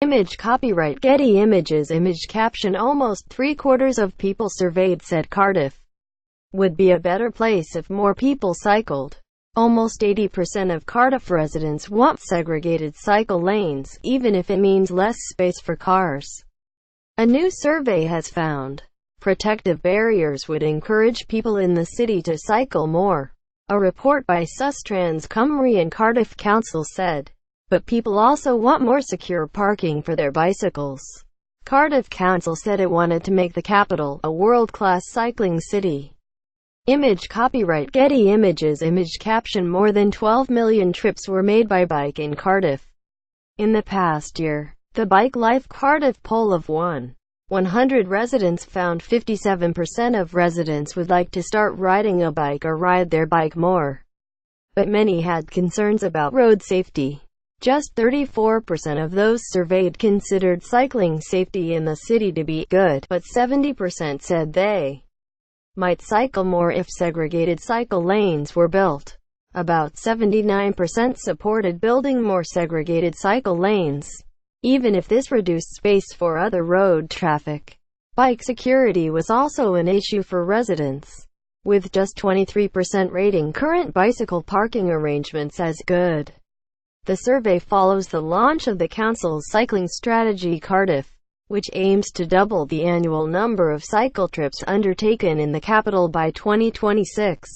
Image copyright Getty Images. Image caption Almost 3/4 of people surveyed said Cardiff would be a better place if more people cycled. Almost 80% of Cardiff residents want segregated cycle lanes, even if it means less space for cars. A new survey has found protective barriers would encourage people in the city to cycle more. A report by Sustrans Cymru and Cardiff Council said. But people also want more secure parking for their bicycles. Cardiff Council said it wanted to make the capital a world-class cycling city. Image copyright Getty Images. Image caption More than 12 million trips were made by bike in Cardiff in the past year. The Bike Life Cardiff poll of 100 residents found 57% of residents would like to start riding a bike or ride their bike more. But many had concerns about road safety. Just 34% of those surveyed considered cycling safety in the city to be good, but 70% said they might cycle more if segregated cycle lanes were built. About 79% supported building more segregated cycle lanes, even if this reduced space for other road traffic. Bike security was also an issue for residents, with just 23% rating current bicycle parking arrangements as good. The survey follows the launch of the council's cycling strategy Cardiff, which aims to double the annual number of cycle trips undertaken in the capital by 2026.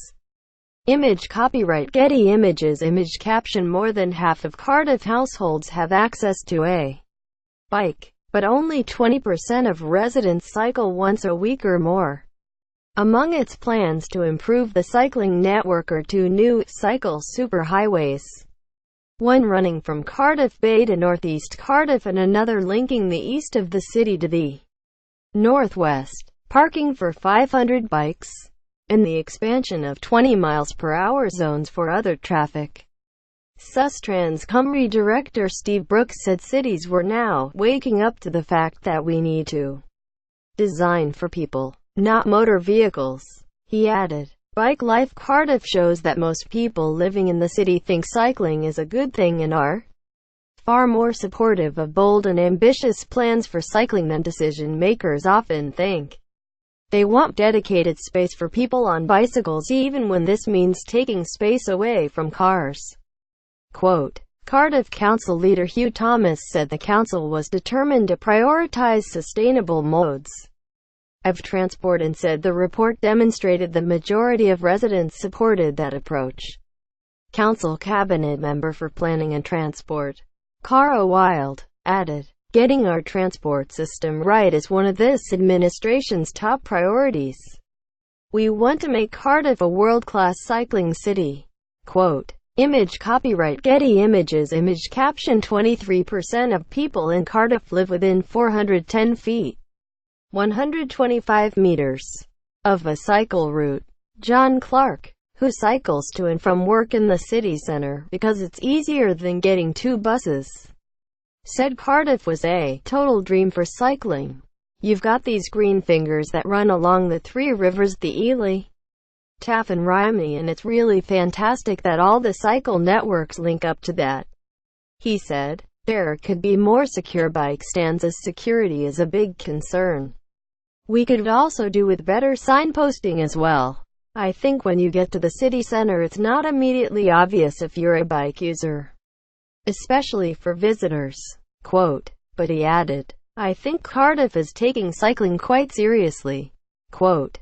Image copyright Getty Images. Image caption More than half of Cardiff households have access to a bike, but only 20% of residents cycle once a week or more. Among its plans to improve the cycling network are two new cycle superhighways. One running from Cardiff Bay to northeast Cardiff and another linking the east of the city to the northwest. Parking for 500 bikes, and the expansion of 20 mph zones for other traffic. Sustrans Cymru director Steve Brooks said cities were now waking up to the fact that we need to design for people, not motor vehicles. He added, Bike Life Cardiff shows that most people living in the city think cycling is a good thing and are far more supportive of bold and ambitious plans for cycling than decision makers often think. They want dedicated space for people on bicycles even when this means taking space away from cars. Quote, Cardiff Council leader Hugh Thomas said the council was determined to prioritise sustainable modes of transport and said the report demonstrated the majority of residents supported that approach. Council Cabinet Member for Planning and Transport, Cara Wilde, added, Getting our transport system right is one of this administration's top priorities. We want to make Cardiff a world-class cycling city. Quote, Image copyright Getty Images. Image caption 23% of people in Cardiff live within 410 feet. 125 meters of a cycle route. John Clark, who cycles to and from work in the city centre because it's easier than getting 2 buses, said Cardiff was a total dream for cycling. You've got these green fingers that run along the 3 rivers, the Ely, Taff and Rhymney, and it's really fantastic that all the cycle networks link up to that. He said, there could be more secure bike stands as security is a big concern. We could also do with better signposting as well. I think when you get to the city center it's not immediately obvious if you're a bike user, especially for visitors. Quote, but he added, I think Cardiff is taking cycling quite seriously. Quote,